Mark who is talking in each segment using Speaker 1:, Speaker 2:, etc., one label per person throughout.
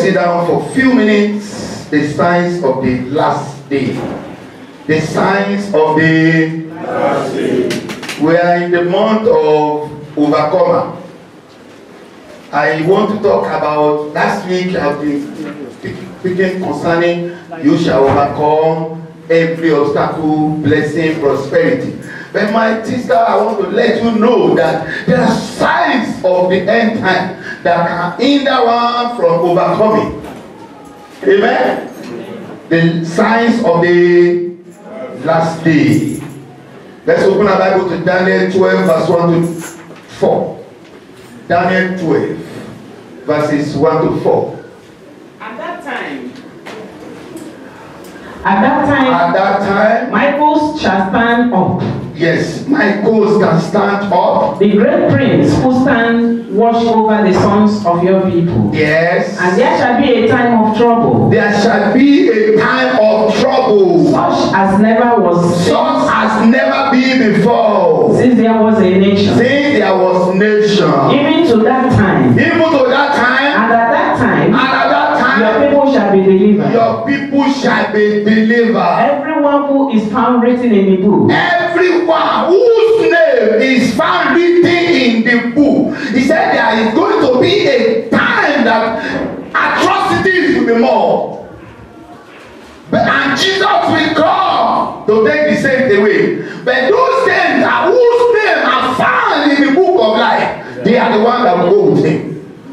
Speaker 1: sit down for a few minutes. The signs of the last day. The signs of the last day. We are in the month of Overcomer. I want to talk about, last week I've been speaking concerning you shall overcome every obstacle, blessing, prosperity. But my sister, I want to let you know that there are signs of the end time that can hinder one from overcoming. Amen? The signs of the last day. Let's open our Bible to Daniel 12, verse 1 to 4. Daniel 12, verses 1 to 4.
Speaker 2: At that time, Michael shall stand up.
Speaker 1: Yes, Michael can stand up.
Speaker 2: The great prince who stands watch over the sons of your people.
Speaker 1: Yes.
Speaker 2: And there shall be a time of trouble.
Speaker 1: There shall be a time of trouble.
Speaker 2: Such as never was.
Speaker 1: Such as never been before.
Speaker 2: Since there was a nation.
Speaker 1: Since there was nation.
Speaker 2: Even to that time.
Speaker 1: Even to that time.
Speaker 2: And at that time.
Speaker 1: And at that time.
Speaker 2: Your people shall be delivered.
Speaker 1: Your people shall be delivered.
Speaker 2: Everyone who is found written in the book.
Speaker 1: Everyone whose name is found written in the book. He said there is going to be a time that atrocities will be more. And Jesus will come to take the saints away. But those saints whose names are found in the book of life, they are the ones that will go with him.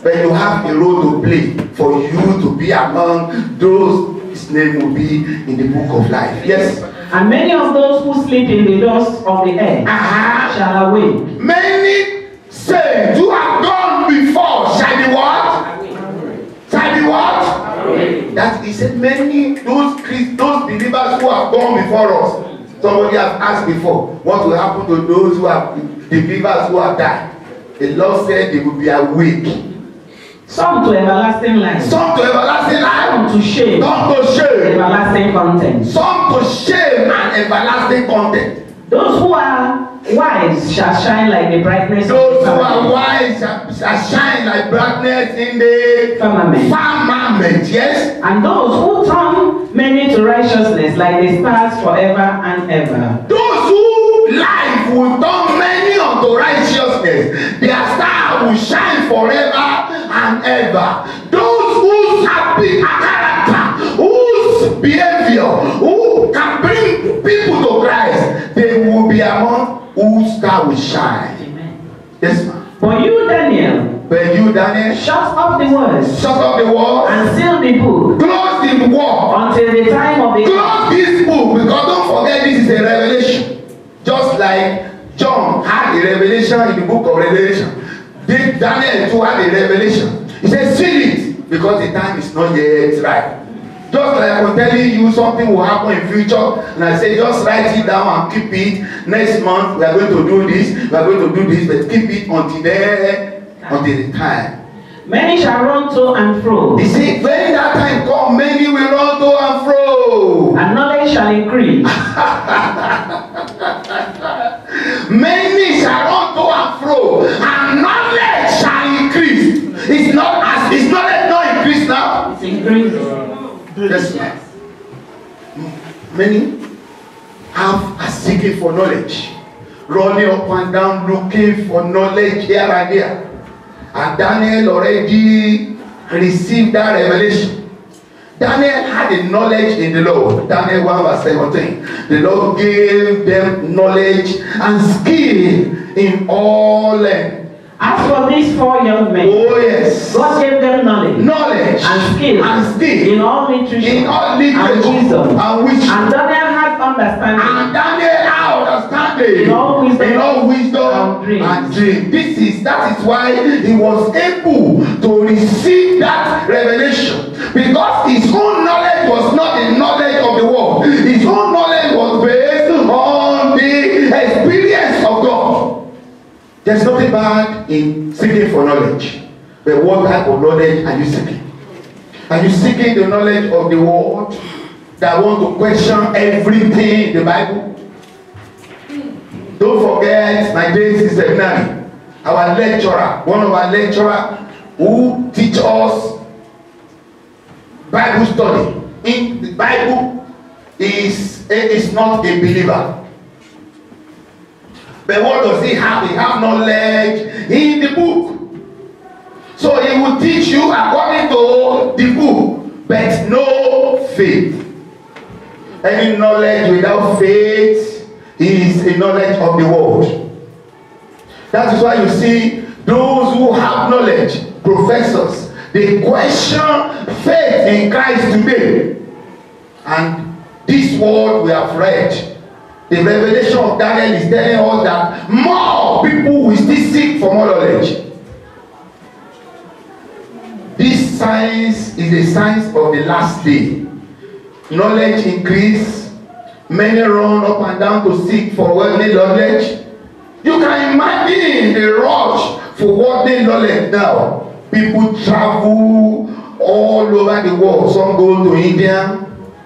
Speaker 1: But you have a role to play for you to be among those his name will be in the book of life. Yes.
Speaker 2: And many of those who sleep in the dust of the earth shall awake.
Speaker 1: Many saints who have gone before shall be what? Shall be what? That he said many those believers who have gone before us. Somebody has asked before, what will happen to those who have the believers who have died? The Lord said they will be awake.
Speaker 2: Some to everlasting life.
Speaker 1: Some to everlasting life.
Speaker 2: Some to shame.
Speaker 1: Some to shame.
Speaker 2: Everlasting content.
Speaker 1: Some to shame and everlasting content.
Speaker 2: Those who are wise shall shine like the brightness.
Speaker 1: Those who are wise shall shine like brightness in the firmament. Yes.
Speaker 2: And those who turn many to righteousness like the stars forever and ever.
Speaker 1: Those who life will turn many unto righteousness, their star will shine forever and ever. Those whose happy character, whose behavior, who can bring people to Christ, they will be among whose star will shine.
Speaker 2: Amen.
Speaker 1: Yes, ma'am.
Speaker 2: But you, Daniel,
Speaker 1: shut
Speaker 2: up the words.
Speaker 1: Shut up the words.
Speaker 2: And seal the book.
Speaker 1: Close the book.
Speaker 2: Until the time of the
Speaker 1: Close this book, because don't forget this is a revelation. Just like John had a revelation in the book of Revelation. Daniel too had a revelation. He said, seal it, because the time is not yet right. Just like I'm telling you something will happen in future, and I say just write it down and keep it. Next month we are going to do this, we are going to do this, but keep it until the time.
Speaker 2: Many shall run to and fro.
Speaker 1: You see, when that time comes, many will run to and fro.
Speaker 2: And knowledge shall increase.
Speaker 1: Many shall run to and fro, and knowledge shall increase. It's knowledge not increase now?
Speaker 2: It's increasing.
Speaker 1: Yes, ma'am. Many are seeking for knowledge, running up and down looking for knowledge here and there. And Daniel already received that revelation. Daniel had a knowledge in the Lord. Daniel 1 verse 17. The Lord gave them knowledge and skill in all lands.
Speaker 2: As for these four young men,
Speaker 1: oh yes,
Speaker 2: God gave them knowledge
Speaker 1: and skill
Speaker 2: in all literature,
Speaker 1: and
Speaker 2: wisdom. And Daniel had
Speaker 1: understanding.
Speaker 2: In all wisdom
Speaker 1: and dream. That is why he was able to receive that revelation, because his own knowledge was not the knowledge of the world. His own knowledge was based on the experience of God. There's nothing bad in seeking for knowledge, but what type of knowledge are you seeking? Are you seeking the knowledge of the world that want to question everything in the Bible? Don't forget my days in seminary. Our lecturer, one of our lecturers who teach us Bible study. In the Bible is not a believer. But what does he have? He have knowledge in the book. So he will teach you according to the book, but no faith. Any knowledge without faith is a knowledge of the world. That is why you see those who have knowledge, professors, they question faith in Christ today. And this word we have read, the revelation of Daniel is telling us that more people will still seek for more knowledge. This science is a science of the last day. Knowledge increase. Many run up and down to seek for worldly knowledge. You can imagine the rush for worldly knowledge now. People travel all over the world. Some go to India,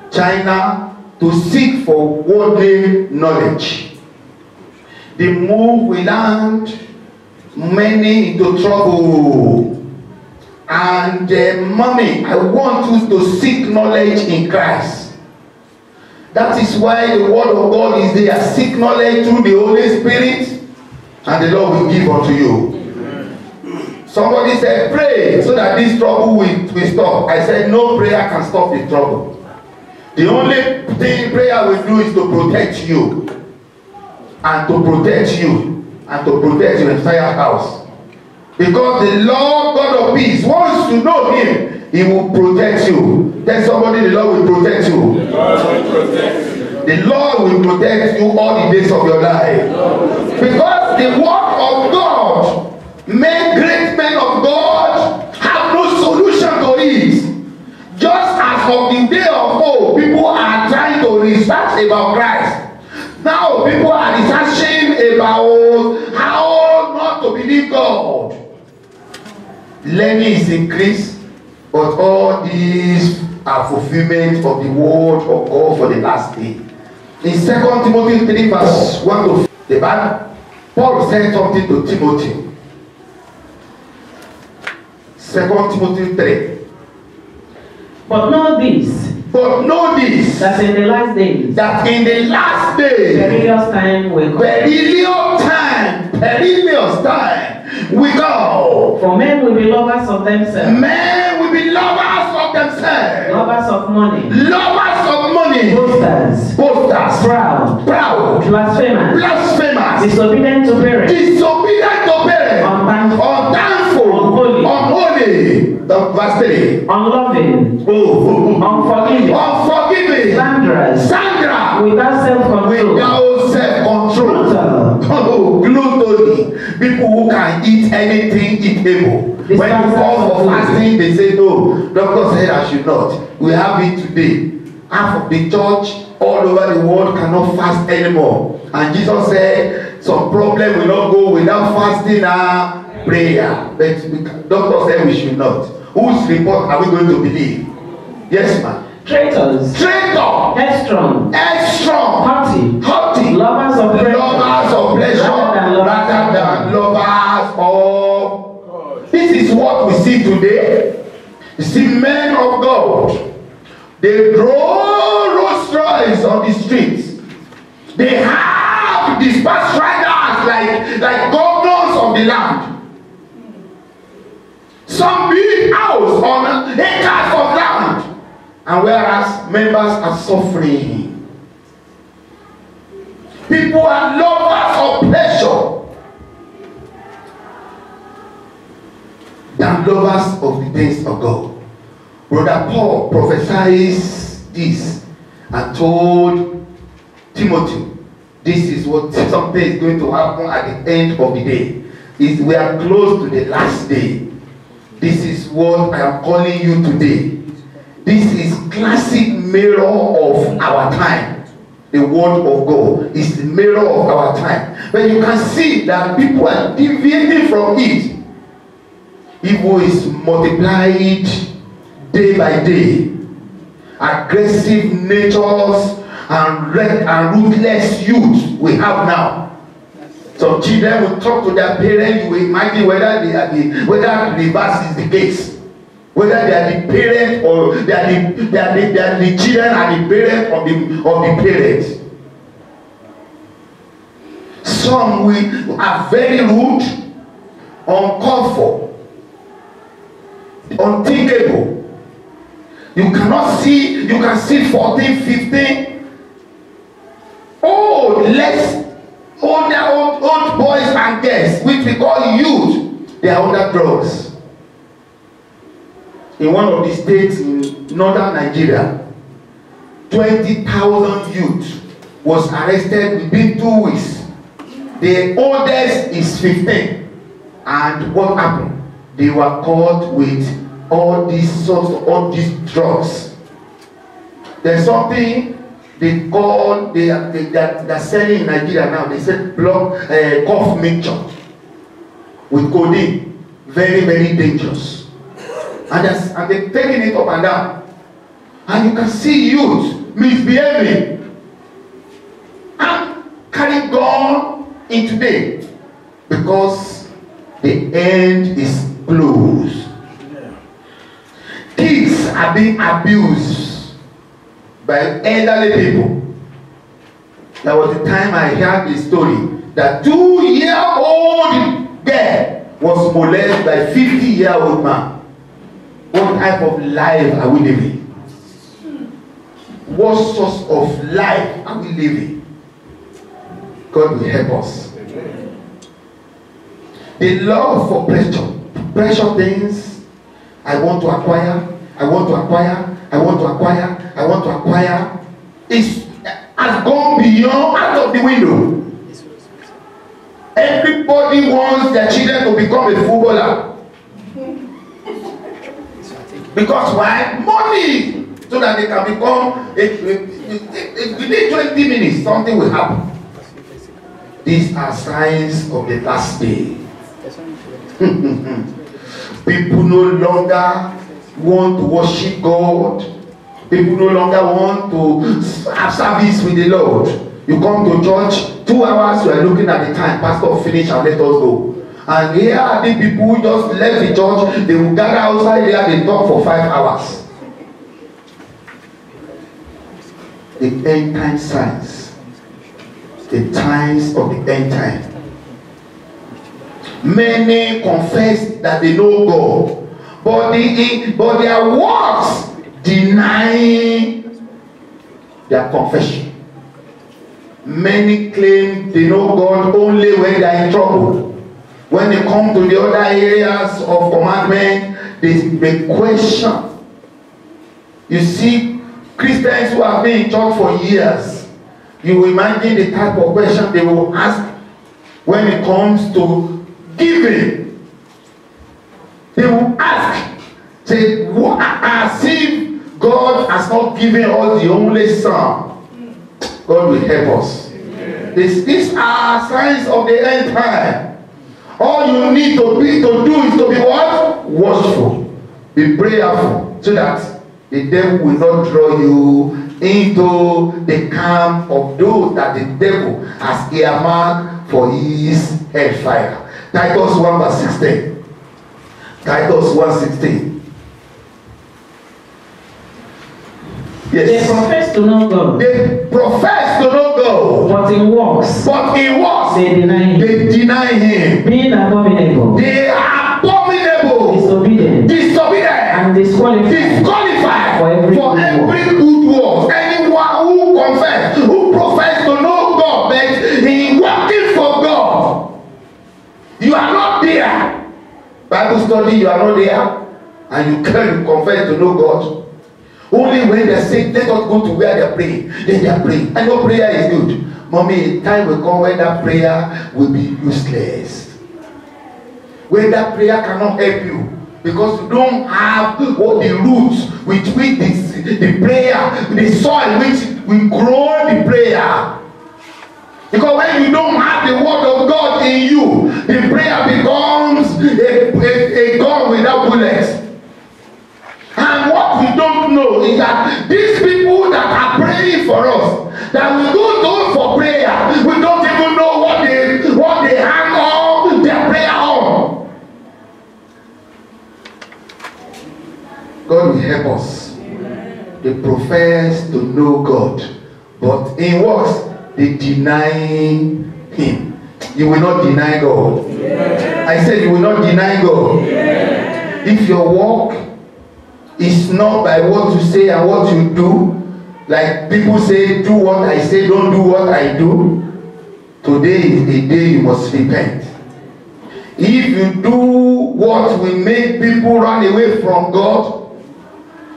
Speaker 1: China, to seek for worldly knowledge. The move will land many into trouble. And mommy, I want you to seek knowledge in Christ. That is why the word of God is there. Seek knowledge through the Holy Spirit, and the Lord will give unto you. Amen. Somebody said, pray so that this trouble will stop. I said, no prayer can stop the trouble. The only thing prayer will do is to protect you, and to protect you, and to protect your entire house. Because the Lord God of peace wants to know him, he will protect you. Tell somebody, the Lord will protect you. The Lord will protect you. The Lord will protect you all the days of your life. Because the word of God, many great men of God have no solution to it. Just as of the day of old, people are trying to research about Christ. Now people are researching about how not to believe God. Learning is increased, but all these are fulfillment of the word of God for the last day. In 2 Timothy 3 verse 1 to 5, the Bible, Paul said something to Timothy. 2 Timothy 3.
Speaker 2: But know this,
Speaker 1: that
Speaker 2: in the last days, perilous time will come. Perilous time will come. For men will be lovers of themselves. Lovers of money. Boasters. Proud. Blasphemers. Disobedient to parents.
Speaker 1: Unholy. Verse 3.
Speaker 2: Unloving. Unforgiving. Slanderers. Without self-control.
Speaker 1: Gluttony. People who can eat anything eatable. When you call for fasting, they say no. Doctor said I should not. We have it today. Half of the church all over the world cannot fast anymore. And Jesus said some problem will not go without fasting and prayer. But doctor said we should not. Whose report are we going to believe? Yes, ma'am.
Speaker 2: Traitors. Headstrong. Haughty. Lovers of pleasure.
Speaker 1: Rather than lovers of. This is what we see today. You see men of God. They draw Rolls Royce on the streets. They have dispatch riders like governors of the land. Some build house on acres of land. And whereas members are suffering. People are lovers of pleasure than lovers of the things of God. Brother Paul prophesies this and told Timothy, this is what something is going to happen at the end of the day. We are close to the last day. This is what I am calling you today. This is classic mirror of our time. The word of God is the mirror of our time. But you can see that people are deviating from it. Evil is multiplied day by day. Aggressive natures and ruthless youth we have now. Some children will talk to their parents. You will imagine whether the reverse is the case. Whether they are the parent or they are the children and the parent of the parents. Some are very rude, uncalled for, unthinkable. You can see 14, 15 old boys and girls, which we call youth. They are under drugs. In one of the states in northern Nigeria, 20,000 youth was arrested within 2 weeks. The oldest is 15. And what happened? They were caught with all these drugs. There's something they call, they're selling in Nigeria now. They said cough mixture with codeine. Very, very dangerous. And they're taking it up and down. And you can see youth misbehaving and carrying gun in today because the end is close. Kids are being abused by elderly people. There was a time I heard the story that 2-year-old girl was molested by a 50-year-old man. What type of life are we living? What source of life are we living? God will help us. The love for precious things. I want to acquire, has gone beyond, out of the window. Everybody wants their children to become a footballer. Because why? Money! So that they can become, within 20 minutes, something will happen. These are signs of the last day. People no longer want to worship God. People no longer want to have service with the Lord. You come to church, 2 hours, you are looking at the time. Pastor finish and let us go. And here are the people who just left the church. They will gather outside there, they talk for 5 hours. The end time signs. The times of the end time. Many confess that they know God, but their works deny their confession. Many claim they know God only when they are in trouble. When they come to the other areas of commandment, they question. You see, Christians who have been in church for years, you imagine the type of question they will ask when it comes to giving. They will ask, say, as if God has not given us the only Son. God will help us. These are signs of the end time. All you need to do is to be what? Watchful. Be prayerful, so that the devil will not draw you into the camp of those that the devil has earmarked for his hellfire. Titus 1 verse 16. Titus 1:16. Yes.
Speaker 2: They profess to know God.
Speaker 1: They profess to know God.
Speaker 2: But in works.
Speaker 1: They deny Him.
Speaker 2: They deny Him. Being abominable.
Speaker 1: They are abominable.
Speaker 2: Disobedient. And disqualified for every
Speaker 1: good work. Anyone who profess to know God, but in working for God, you are not there. Bible study, you are not there, and you can't confess to know God. Only when they say, let us go to where they pray, then they are praying. I know prayer is good. Mommy, time will come when that prayer will be useless. When that prayer cannot help you, because you don't have all the roots with which the prayer, the soil which will grow the prayer. Because when you don't have the word of God in you, the prayer becomes a gun without bullets. And what we don't know is that these people that are praying for us, that we go for prayer, we don't even know what they hang on their prayer on. profess to know God, but in works they deny him. You will not deny God. Yeah. I said you will not deny God. Yeah. If your walk is not by what you say and what you do, like people say, do what I say, don't do what I do, today is a day you must repent. If you do what will make people run away from God,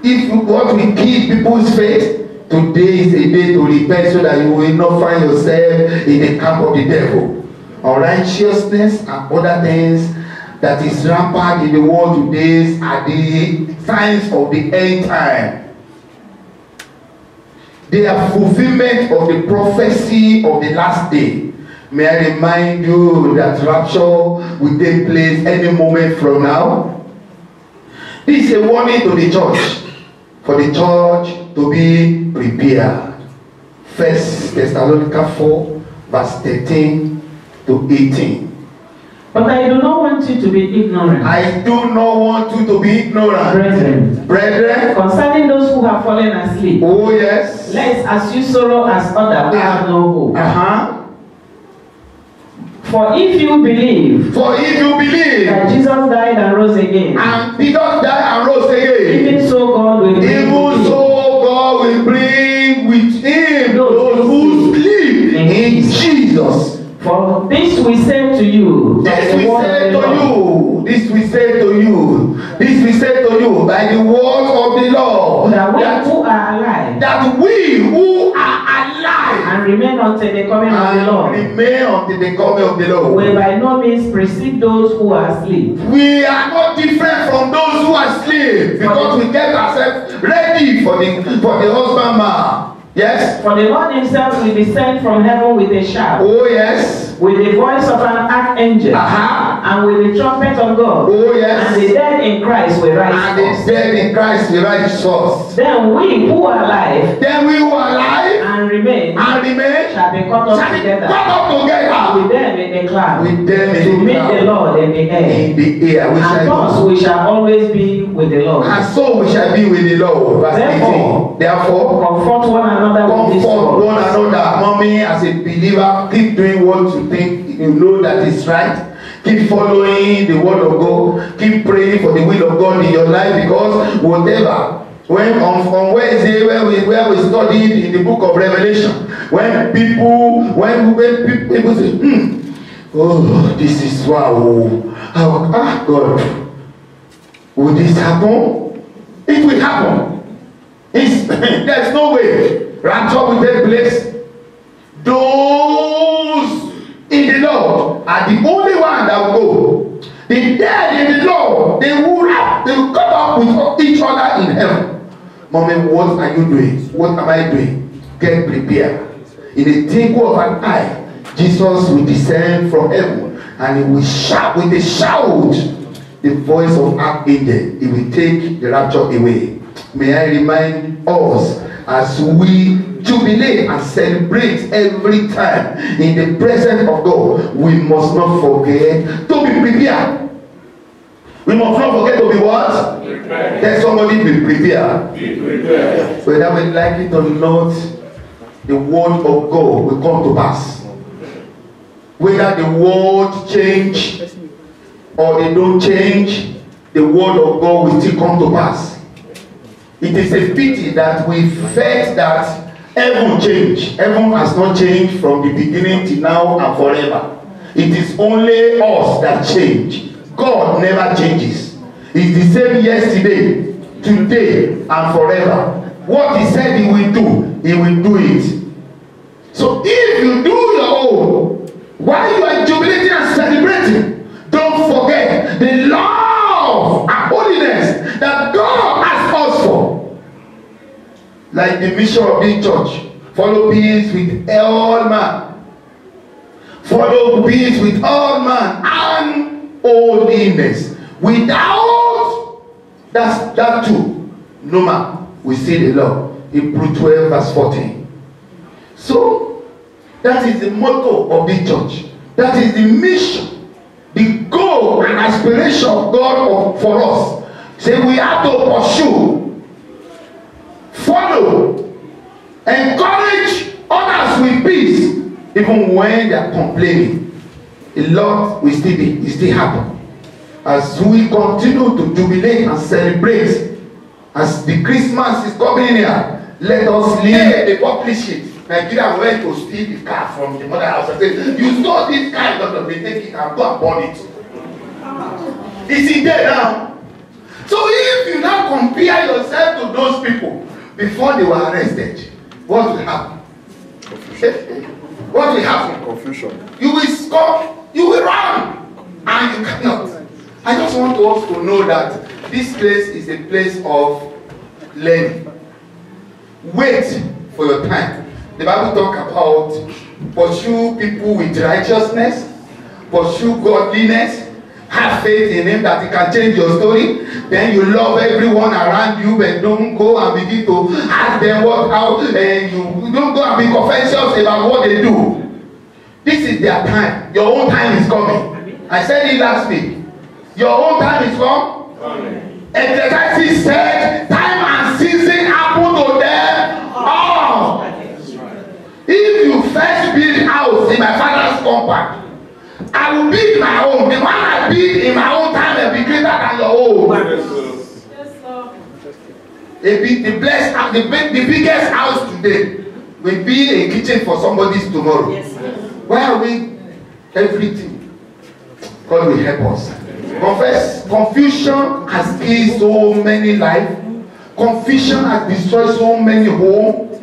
Speaker 1: if what will keep people's faith, today is a day to repent so that you will not find yourself in the camp of the devil. Unrighteousness and other things that is rampant in the world today are the signs of the end time. They are fulfillment of the prophecy of the last day. May I remind you that rapture will take place any moment from now. This is a warning to the church, for the church to be prepared. 1 Thessalonians 4, verse 13 to 18.
Speaker 2: But I do not want you to be ignorant.
Speaker 1: I do not want you to be ignorant.
Speaker 2: Brethren, concerning those who have fallen asleep.
Speaker 1: Oh yes.
Speaker 2: Lest as you sorrow as others, we have no hope. For if you believe
Speaker 1: that
Speaker 2: Jesus died and rose again,
Speaker 1: and Jesus died and rose again,
Speaker 2: even so God will bring with him
Speaker 1: those who sleep in Jesus.
Speaker 2: For this we say to you,
Speaker 1: this we say to you by the word of the Lord,
Speaker 2: that we who are alive and remain until the coming of the Lord will by no means precede those who are asleep.
Speaker 1: We are not different from those who are asleep, because we get ourselves ready for the husbandman. Yes.
Speaker 2: For the Lord himself will descend from heaven with a shout.
Speaker 1: Oh yes.
Speaker 2: With the voice of an archangel. And with the trumpet of God.
Speaker 1: Oh yes.
Speaker 2: And the dead in Christ will rise first. Then we who are alive. And remain. Shall be caught up together. With them in the cloud. To meet the Lord in the air. And thus we shall always be with the Lord.
Speaker 1: And so we shall be with the Lord. Therefore,
Speaker 2: comfort one another.
Speaker 1: Comfort one another. Mommy, as a believer, keep doing what you think you know that is right. Keep following the word of God. Keep praying for the will of God in your life, because whatever. When on Wednesday, where we studied in the book of Revelation, when people say, oh, this is wow, God, will this happen? It will happen. There's no way rapture will take place. Those in the Lord are the only one that will go. The dead in the Lord, they will come up with each other in heaven. Mommy, what are you doing? What am I doing? Get prepared. In a twinkle of an eye, Jesus will descend from heaven, and he will shout with a shout, the voice of archangel. He will take the rapture away. May I remind us, as we jubilate and celebrate every time in the presence of God, we must not forget to be prepared. We must not forget to be what? Prepared. Let somebody be prepared. Be prepared. Whether we like it or not, the word of God will come to pass. Whether the word change or they don't change, the word of God will still come to pass. It is a pity that we felt that heaven changed. Heaven has not changed from the beginning to now and forever. It is only us that change. God never changes. He's the same yesterday, today, and forever. What he said he will do it. So if you do your own, while you are jubilating and celebrating, don't forget the love and holiness that God has us for. Like the mission of this church, follow peace with all man. Follow peace with all man and holiness. Without that too, no man will see the Lord. Hebrews 12 verse 14. So that is the motto of the church. That is the mission, the goal and aspiration of God for us. Say we have to pursue, follow, Even when they are complaining, a lot will still happen. As we continue to jubilate and celebrate, as the Christmas is coming here, let us live the publish it. Nigeria went to steal the car from the mother house and say, you stole this car, don't they take it and go and burn it. It's in there now. So if you now compare yourself to those people before they were arrested, what will happen? What will happen?
Speaker 3: Confusion.
Speaker 1: You will score, you will run, and you cannot. I just want us to know that this place is a place of learning. Wait for your time. The Bible talks about pursue people with righteousness, pursue godliness, have faith in him that he can change your story. Then you love everyone around you, but don't go and begin to ask them how you don't go and be contentious about what they do. This is their time. Your own time is coming. I said it last week. Your own time is coming. Ecclesiastes said, time and season happen to them all. If you first build a house in my father's compound, I will build my own. The one I build in my own time will be greater than your own. The blessed house, the biggest house today will be a kitchen for somebody's tomorrow. Why are we everything? God will help us. Confess, confusion has killed so many lives. Confusion has destroyed so many homes.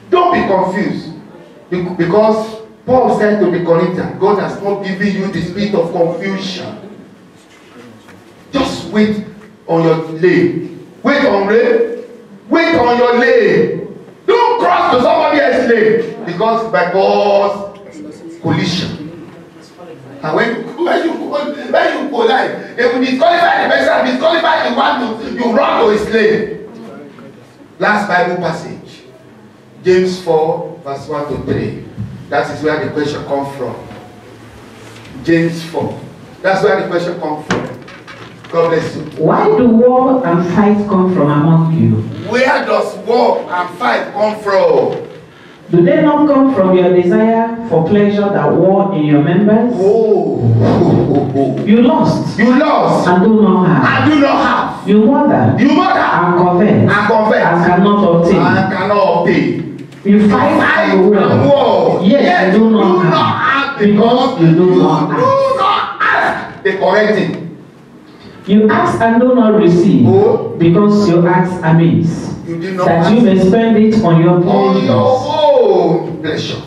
Speaker 1: Don't be confused. Because Paul said to the Corinthians, God has not given you the spirit of confusion. Just wait on your lane. Wait on your lane. Don't cross to somebody else's lane. Because by God's collision. And when you collide, they will disqualify the person, disqualify the one you run to his lane. Last Bible passage, James 4, verse 1 to 3. That is where the question comes from. James 4. That's where the question comes from. God bless you.
Speaker 2: Why do war and fight come from among you?
Speaker 1: Where does war and fight come from?
Speaker 2: Do they not come from your desire for pleasure that war in your members? You lost.
Speaker 1: You lost.
Speaker 2: And do not have.
Speaker 1: And do not have.
Speaker 2: You murder.
Speaker 1: You murder.
Speaker 2: And covet.
Speaker 1: And covet.
Speaker 2: And cannot obtain.
Speaker 1: And cannot obtain.
Speaker 2: You fight and war. Yes, you do not have. Because you do not ask.
Speaker 1: Do not ask. The correct thing.
Speaker 2: You ask and do not receive. Because you ask amiss.
Speaker 1: You did not
Speaker 2: that
Speaker 1: ask.
Speaker 2: You may spend it on your
Speaker 1: own pleasure.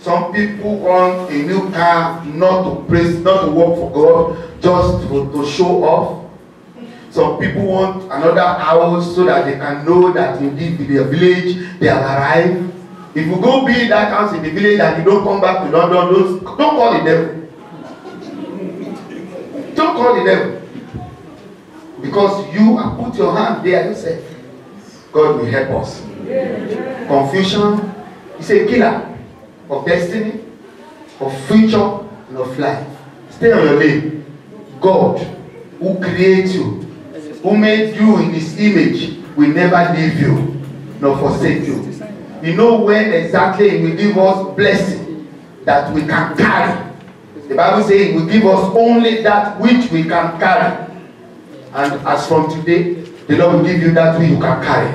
Speaker 1: Some people want a new car not to praise, not to work for God, just to show off. Some people want another house so that they can know that indeed in their village they have arrived. If you go build that house in the village and you don't come back to London, don't call the devil. Don't call the devil. Because you have put your hand there yourself. God will help us. Confusion is a killer of destiny, of future, and of life. Stay on your lane. God, who created you, who made you in his image, will never leave you nor forsake you. You know when exactly he will give us blessing that we can carry. The Bible says he will give us only that which we can carry. And as from today, the Lord will give you that which you can carry.